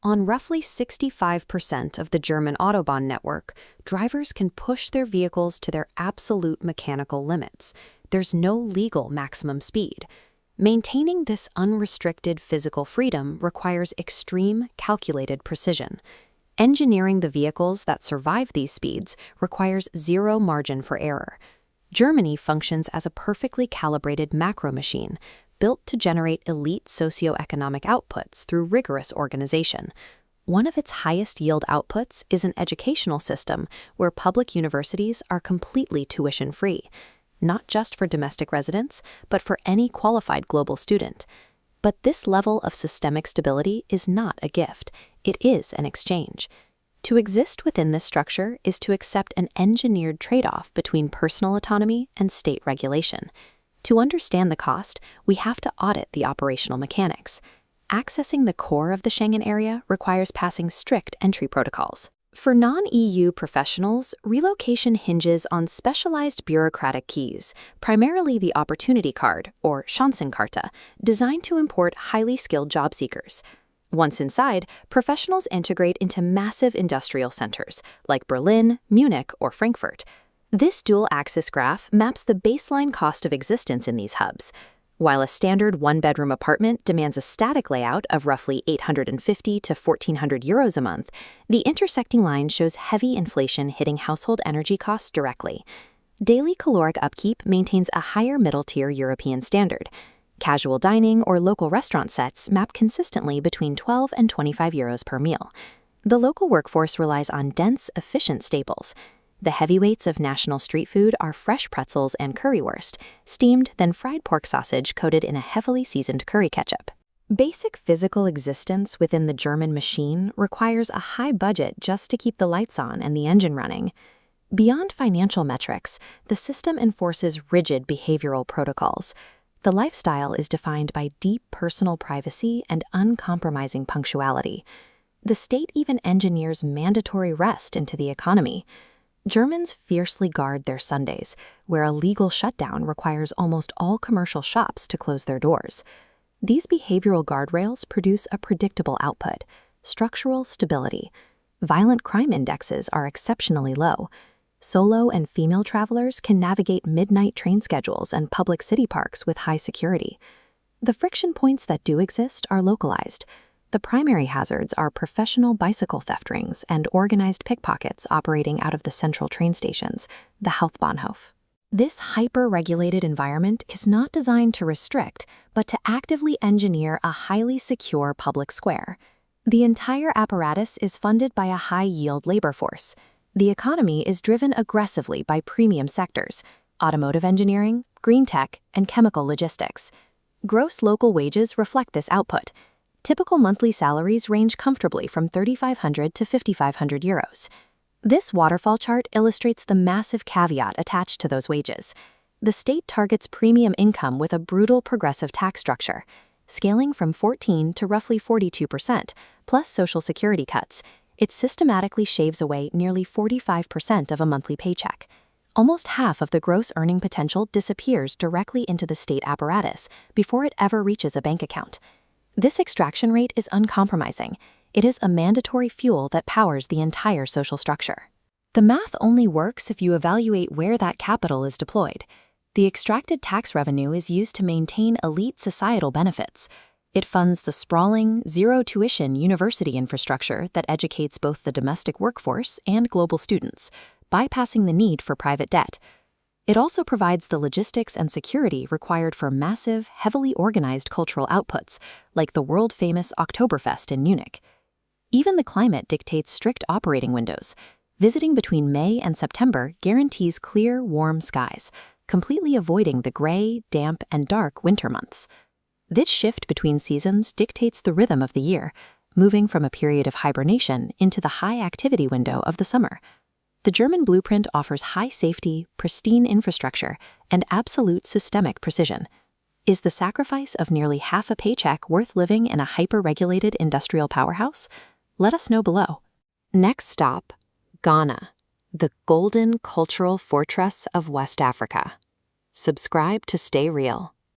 On roughly 65% of the German Autobahn network, drivers can push their vehicles to their absolute mechanical limits. There's no legal maximum speed. Maintaining this unrestricted physical freedom requires extreme, calculated precision. Engineering the vehicles that survive these speeds requires zero margin for error. Germany functions as a perfectly calibrated macro machine, built to generate elite socioeconomic outputs through rigorous organization. One of its highest yield outputs is an educational system where public universities are completely tuition-free, not just for domestic residents, but for any qualified global student. But this level of systemic stability is not a gift, it is an exchange. To exist within this structure is to accept an engineered trade-off between personal autonomy and state regulation. To understand the cost, we have to audit the operational mechanics. Accessing the core of the Schengen area requires passing strict entry protocols. For non-EU professionals, relocation hinges on specialized bureaucratic keys, primarily the Opportunity Card, or Chancenkarte, designed to import highly skilled job seekers. Once inside, professionals integrate into massive industrial centers, like Berlin, Munich, or Frankfurt. This dual-axis graph maps the baseline cost of existence in these hubs. While a standard one-bedroom apartment demands a static layout of roughly 850 to 1,400 euros a month, the intersecting line shows heavy inflation hitting household energy costs directly. Daily caloric upkeep maintains a higher middle-tier European standard. Casual dining or local restaurant sets map consistently between 12 and 25 euros per meal. The local workforce relies on dense, efficient staples. The heavyweights of national street food are fresh pretzels and currywurst, steamed then fried pork sausage coated in a heavily seasoned curry ketchup. Basic physical existence within the German machine requires a high budget just to keep the lights on and the engine running. Beyond financial metrics, the system enforces rigid behavioral protocols. The lifestyle is defined by deep personal privacy and uncompromising punctuality. The state even engineers mandatory rest into the economy. Germans fiercely guard their Sundays, where a legal shutdown requires almost all commercial shops to close their doors. These behavioral guardrails produce a predictable output: structural stability. Violent crime indexes are exceptionally low. Solo and female travelers can navigate midnight train schedules and public city parks with high security. The friction points that do exist are localized. The primary hazards are professional bicycle theft rings and organized pickpockets operating out of the central train stations, the Hauptbahnhof. This hyper-regulated environment is not designed to restrict, but to actively engineer a highly secure public square. The entire apparatus is funded by a high-yield labor force. The economy is driven aggressively by premium sectors: automotive engineering, green tech, and chemical logistics. Gross local wages reflect this output. Typical monthly salaries range comfortably from 3,500 to 5,500 euros. This waterfall chart illustrates the massive caveat attached to those wages. The state targets premium income with a brutal progressive tax structure, scaling from 14 to roughly 42%, plus social security cuts. It systematically shaves away nearly 45% of a monthly paycheck. Almost half of the gross earning potential disappears directly into the state apparatus before it ever reaches a bank account. This extraction rate is uncompromising. It is a mandatory fuel that powers the entire social structure. The math only works if you evaluate where that capital is deployed. The extracted tax revenue is used to maintain elite societal benefits. It funds the sprawling, zero-tuition university infrastructure that educates both the domestic workforce and global students, bypassing the need for private debt. It also provides the logistics and security required for massive, heavily organized cultural outputs, like the world-famous Oktoberfest in Munich. Even the climate dictates strict operating windows. Visiting between May and September guarantees clear, warm skies, completely avoiding the gray, damp, and dark winter months. This shift between seasons dictates the rhythm of the year, moving from a period of hibernation into the high-activity window of the summer. The German blueprint offers high safety, pristine infrastructure, and absolute systemic precision. Is the sacrifice of nearly half a paycheck worth living in a hyper-regulated industrial powerhouse? Let us know below. Next stop, Ghana, the golden cultural fortress of West Africa. Subscribe to stay real.